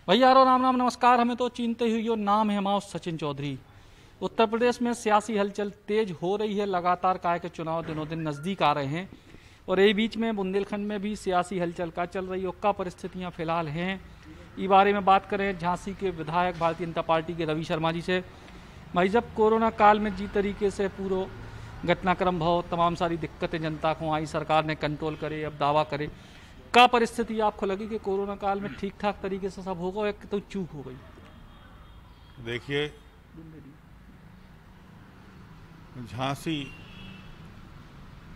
भैया राम राम नमस्कार। हमें तो चिंते हुई यो नाम है हमारा सचिन चौधरी। उत्तर प्रदेश में सियासी हलचल तेज हो रही है लगातार, काय के चुनाव दिनों दिन नज़दीक आ रहे हैं और यही बीच में बुंदेलखंड में भी सियासी हलचल का चल रही है। क्या परिस्थितियां फिलहाल हैं, इस बारे में बात करें झांसी के विधायक भारतीय जनता पार्टी के रवि शर्मा जी से। भाई, जब कोरोना काल में जी तरीके से पूरा घटनाक्रम भाव तमाम सारी दिक्कतें जनता को आई, सरकार ने कंट्रोल करे, अब दावा करे, क्या परिस्थिति आपको लगी कि कोरोना काल में ठीक ठाक तरीके से सब होगा या तो चूक हो गई? देखिए, झांसी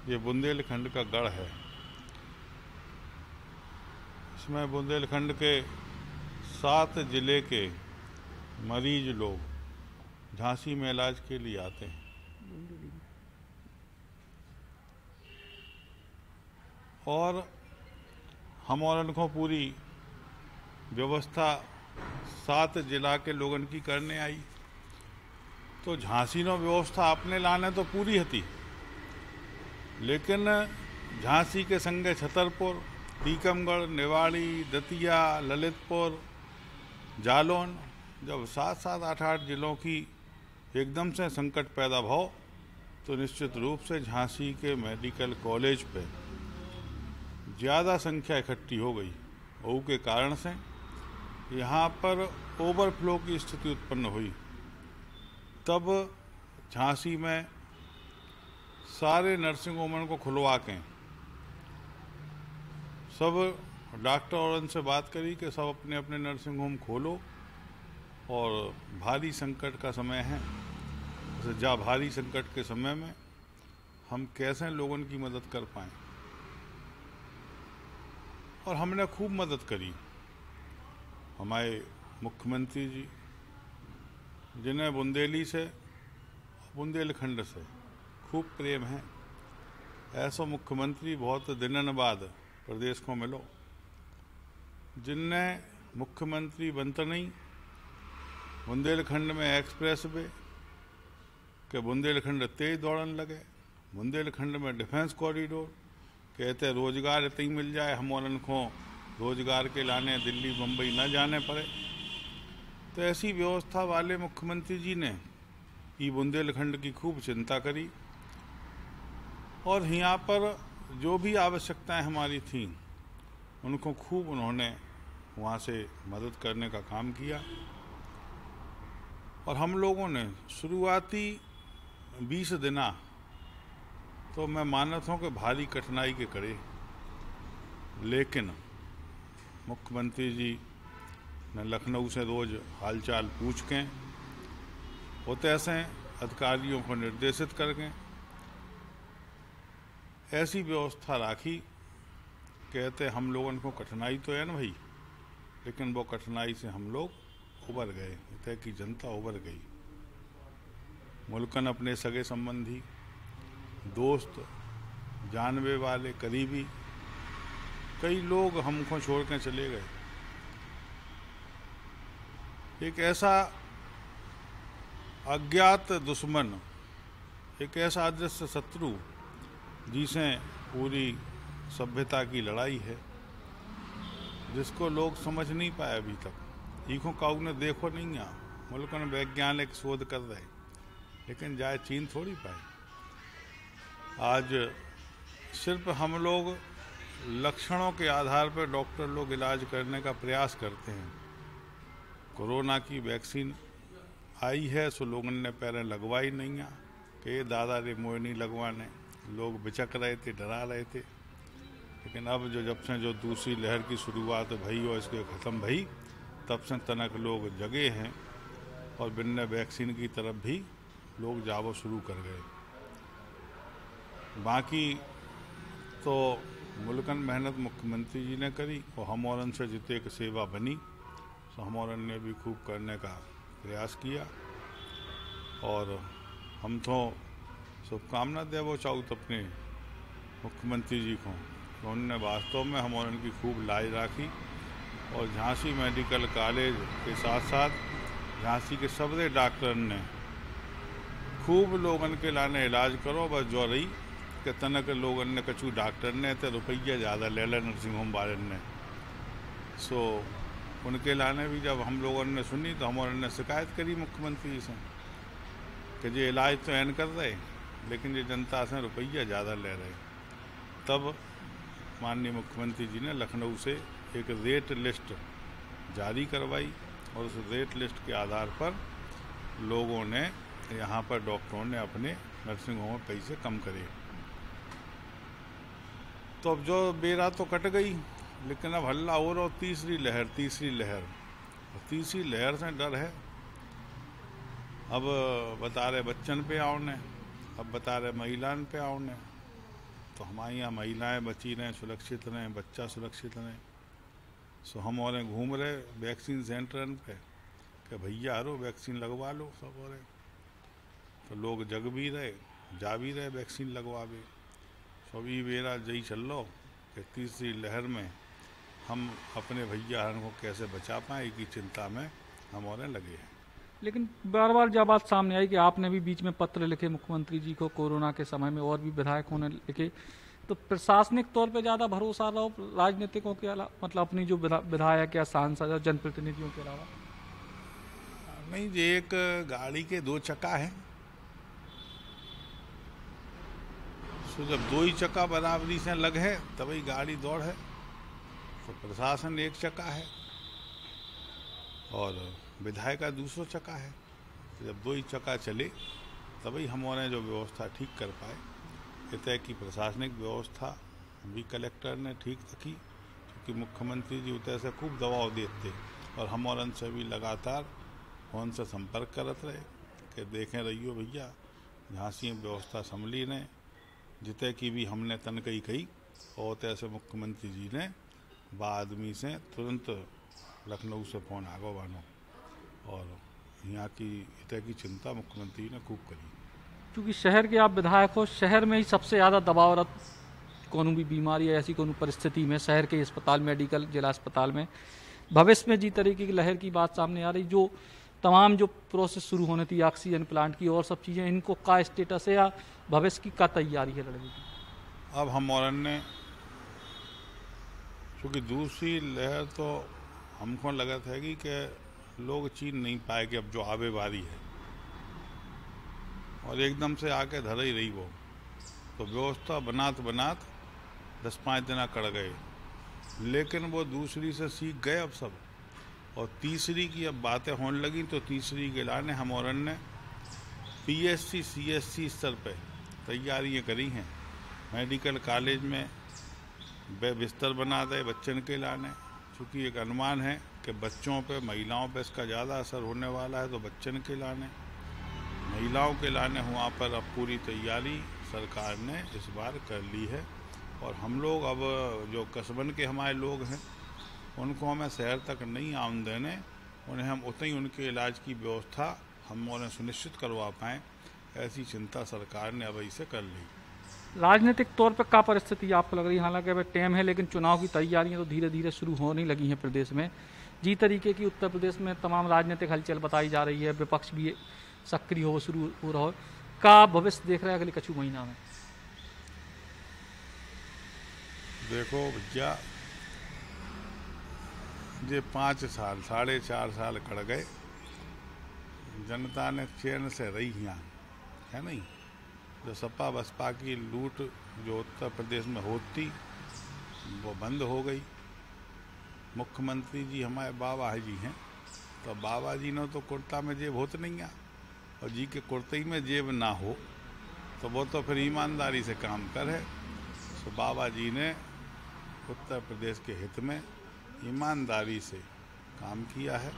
ये बुंदेलखंड का गढ़ है। इसमें बुंदेलखंड के 7 जिले के मरीज लोग झांसी में इलाज के लिए आते हैं और हम और उनको पूरी व्यवस्था 7 जिला के लोगन की करने आई। तो झांसी नो व्यवस्था अपने लाने तो पूरी हती, लेकिन झांसी के संगे छतरपुर, टीकमगढ़, निवाड़ी, दतिया, ललितपुर, जालौन, जब 7-7, 8-8 जिलों की एकदम से संकट पैदा हो तो निश्चित रूप से झांसी के मेडिकल कॉलेज पे ज़्यादा संख्या इकट्ठी हो गई। वो के कारण से यहाँ पर ओवरफ्लो की स्थिति उत्पन्न हुई। तब झांसी में सारे नर्सिंग होम को खुलवा के सब डॉक्टर और उनसे बात करी कि सब अपने अपने नर्सिंग होम खोलो और भारी संकट का समय है, भारी संकट के समय में हम कैसे लोगों की मदद कर पाएं। और हमने खूब मदद करी। हमारे मुख्यमंत्री जी, जिन्हें बुंदेली से, बुंदेलखंड से खूब प्रेम है, ऐसा मुख्यमंत्री बहुत दिनों बाद प्रदेश को मिलो, जिनने मुख्यमंत्री बनते नहीं बुंदेलखंड में एक्सप्रेस वे के बुंदेलखंड तेज दौड़न लगे, बुंदेलखंड में डिफेंस कॉरिडोर, कहते रोजगार इतनी मिल जाए हम और उनको रोजगार के लाने दिल्ली मुंबई न जाने पड़े। तो ऐसी व्यवस्था वाले मुख्यमंत्री जी ने ये बुंदेलखंड की खूब चिंता करी और यहाँ पर जो भी आवश्यकताएं हमारी थीं उनको खूब उन्होंने वहाँ से मदद करने का काम किया। और हम लोगों ने शुरुआती 20 दिना तो मैं मानता हूँ कि भारी कठिनाई के करे, लेकिन मुख्यमंत्री जी ने लखनऊ से रोज हालचाल पूछ के होते ऐसे अधिकारियों को निर्देशित करके ऐसी व्यवस्था राखी। कहते हम लोगों को कठिनाई तो है ना भाई, लेकिन वो कठिनाई से हम लोग उबर गए, तय की जनता उबर गई। मुल्कन अपने सगे संबंधी, दोस्त, जानवे वाले, करीबी कई लोग हमको छोड़ के चले गए। एक ऐसा अज्ञात दुश्मन, एक ऐसा अदृश्य शत्रु जिसे पूरी सभ्यता की लड़ाई है, जिसको लोग समझ नहीं पाए अभी तक। इको काऊ ने देखो नहीं आ, मुल्क में वैज्ञानिक शोध कर रहे, लेकिन जाए चीन थोड़ी पाए। आज सिर्फ हम लोग लक्षणों के आधार पर डॉक्टर लोग इलाज करने का प्रयास करते हैं। कोरोना की वैक्सीन आई है सो लोगों ने पहले लगवाई नहीं है कि दादा रे मोए नहीं लगवाने, लोग बिचक रहे थे, डरा रहे थे। लेकिन अब जब से जो दूसरी लहर की शुरुआत भई और इसके ख़त्म भई, तब से तनक लोग जगे हैं और बिना वैक्सीन की तरफ भी लोग जावो शुरू कर गए। बाकी तो मुल्कन मेहनत मुख्यमंत्री जी ने करी और हम और से जितने एक सेवा बनी तो हम और ने भी खूब करने का प्रयास किया। और हम तो शुभकामना दे वो चाहूँ तो अपने मुख्यमंत्री जी को, तो उन्होंने वास्तव में हम और उनकी खूब लाज राखी। और झांसी मेडिकल कॉलेज के साथ साथ झांसी के सबरे डॉक्टर ने खूब लोगन के लाने इलाज करो। बस जो रही कि तनक लोगन ने कछु डॉक्टर ने तो रुपया ज़्यादा ले ले नर्सिंग होम वाले ने, सो उनके लाने भी जब हम लोगों ने सुनी तो हमारे ने शिकायत करी मुख्यमंत्री जी से कि ये इलाज तो एन कर रहे लेकिन ये जनता से रुपया ज़्यादा ले रहे। तब माननीय मुख्यमंत्री जी ने लखनऊ से एक रेट लिस्ट जारी करवाई और उस रेट लिस्ट के आधार पर लोगों ने यहाँ पर डॉक्टरों ने अपने नर्सिंग होम में पैसे कम करे। तो अब जो बेरा तो कट गई, लेकिन अब हल्ला हो रहा, तीसरी लहर तीसरी लहर से डर है। अब बता रहे बच्चन पे आओने, अब बता रहे महिलाओं पे आओने। तो हमारे यहाँ महिलाएं बची रहें, सुरक्षित रहें, बच्चा सुरक्षित रहें। सो हम और घूम रहे वैक्सीन सेंटर पे कि भैया हरो वैक्सीन लगवा लो सब। और तो लोग जग भी रहे, जा भी रहे वैक्सीन लगवावे। सो अभी मेरा यही चल लो कि तीसरी लहर में हम अपने भैया को कैसे बचा पाएँ की चिंता में हम और लगे हैं। लेकिन बार बार जब बात सामने आई कि आपने भी बीच में पत्र लिखे मुख्यमंत्री जी को कोरोना के समय में, और भी विधायकों ने लिखे, तो प्रशासनिक तौर पे ज़्यादा भरोसा रहो राजनीतिकों के अलावा, मतलब अपनी जो विधायक या सांसद या जनप्रतिनिधियों के अलावा? नहीं, ये एक गाड़ी के दो चक्का है। तो जब दो ही चक्का बराबरी से लग है तभी गाड़ी दौड़ है। तो प्रशासन एक चक्का है और विधायक का दूसरा चक्का है। तो जब दो ही चक्का चले तभी हमारे जो व्यवस्था ठीक कर पाए। कहते हैं कि प्रशासनिक व्यवस्था भी कलेक्टर ने ठीक रखी, क्योंकि मुख्यमंत्री जी उतर से खूब दबाव देते और हमारे से भी लगातार फोन से संपर्क करते रहे कि देखें रहियो भैया झांसी व्यवस्था संभली ने, जिते की भी हमने तनकई कही। और तैसे मुख्यमंत्री जी ने आदमी से तुरंत लखनऊ से फोन आगो बानो और यहाँ की इतने की चिंता मुख्यमंत्री ने खूब करी। क्योंकि शहर के आप विधायक हो, शहर में ही सबसे ज़्यादा दबाव कोनो भी बीमारी या ऐसी कोनो परिस्थिति में शहर के अस्पताल, मेडिकल जिला अस्पताल में भविष्य में जी तरीके की लहर की बात सामने आ रही, जो तमाम जो प्रोसेस शुरू होने थी ऑक्सीजन प्लांट की और सब चीज़ें, इनको का स्टेटस है या भविष्य की का तैयारी है लड़ने की? अब हम और ने क्योंकि दूसरी लहर तो हमको लगा था कि लोग चीन नहीं पाए कि अब जो आवे वाली है, और एकदम से आके धर ही रही वो। तो व्यवस्था बनात 10-5 दिन कड़ गए, लेकिन वो दूसरी से सीख गए अब सब। और तीसरी की अब बातें होने लगी तो तीसरी के लाने हम और ने PSC CSC स्तर पे तैयारियां करी हैं। मेडिकल कॉलेज में बिस्तर बना दे बच्चन के लाने, क्योंकि एक अनुमान है कि बच्चों पे, महिलाओं पे इसका ज़्यादा असर होने वाला है। तो बच्चन के लाने, महिलाओं के लाने वहाँ पर अब पूरी तैयारी सरकार ने इस बार कर ली है। और हम लोग अब जो कस्बन के हमारे लोग हैं उनको हमें शहर तक नहीं आने देने, उन्हें हम उतनी उनके इलाज की व्यवस्था हम उन्हें सुनिश्चित करवा पाएँ, ऐसी चिंता सरकार ने अब इसे कर ली। राजनीतिक तौर पर क्या परिस्थिति आपको लग रही है? हालांकि अभी टाइम है, लेकिन चुनाव की तैयारियां तो धीरे धीरे शुरू होने लगी हैं प्रदेश में। जी तरीके की उत्तर प्रदेश में तमाम राजनीतिक हलचल बताई जा रही है, विपक्ष भी सक्रिय हो शुरू हो रहा हो। का भविष्य देख रहे हैं अगले कछु महीना में? देखो भैया, ये 5 साल 4.5 साल कड़ गए, जनता ने चैन से रही यहाँ है नहीं। जो सपा बसपा की लूट जो उत्तर प्रदेश में होती वो बंद हो गई। मुख्यमंत्री जी हमारे बाबा जी हैं, तो बाबा जी ने तो कुर्ता में जेब होत नहीं है, और जी के कुर्ते में जेब ना हो तो वो तो फिर ईमानदारी से काम करे। तो बाबा जी ने उत्तर प्रदेश के हित में ईमानदारी से काम किया है।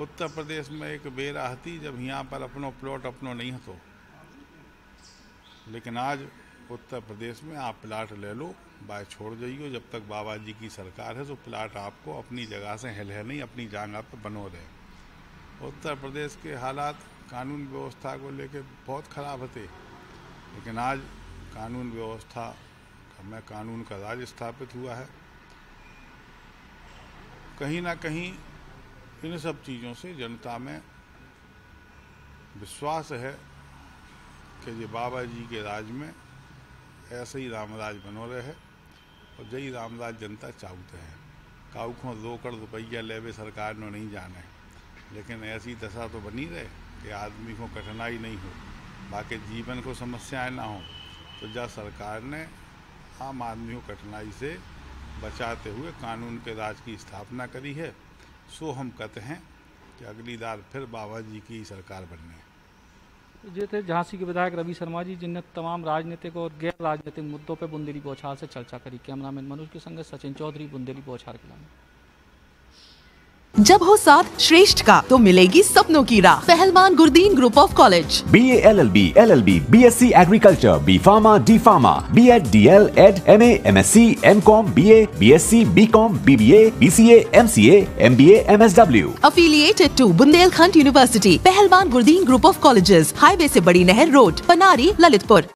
उत्तर प्रदेश में एक बेरा हती जब यहाँ पर अपनो प्लॉट अपनो नहीं हतो, लेकिन आज उत्तर प्रदेश में आप प्लाट ले लो, बाय छोड़ जाइयो। जब तक बाबा जी की सरकार है तो प्लाट आपको अपनी जगह से हिल है नहीं, अपनी जगह पर बनो रहे। उत्तर प्रदेश के हालात कानून व्यवस्था को लेकर बहुत ख़राब होते, लेकिन आज कानून व्यवस्था में कानून का राज स्थापित हुआ है। कहीं ना कहीं इन सब चीज़ों से जनता में विश्वास है कि ये बाबा जी के राज में ऐसे ही रामराज बनो रहे, और यही रामराज जनता चाहते हैं। काऊ को 2 करोड़ रुपया लेवे सरकार ने नहीं जाने, लेकिन ऐसी दशा तो बनी रहे कि आदमी को कठिनाई नहीं हो, बाकी जीवन को समस्याएं ना हो, तो जब सरकार ने आम आदमी को कठिनाई से बचाते हुए कानून के राज की स्थापना करी है, सो हम कहते हैं कि अगली बार फिर बाबा जी की सरकार बनने। ये थे झांसी के विधायक रवि शर्मा जी, जिनने तमाम राजनीतिक और गैर राजनीतिक मुद्दों पर बुंदेली बौछार से चर्चा करी। कैमरामैन मनोज के संग सचिन चौधरी, बुंदेली बौछार के नाम। जब हो साथ श्रेष्ठ का तो मिलेगी सपनों की राह। पहलवान Gurdin group of college, BA LLB, LLB, BSc Agriculture, B Pharma, D Pharma, B.Ed, DL, Ed, MA, MSc, MCom, BA, BSc, BCom, BBA, BCA, MCA, MBA, MSW. affiliated to Bundelkhand university. Pahalwan Gurdin group of colleges, highway से बड़ी नहर road, Panari, Lalitpur.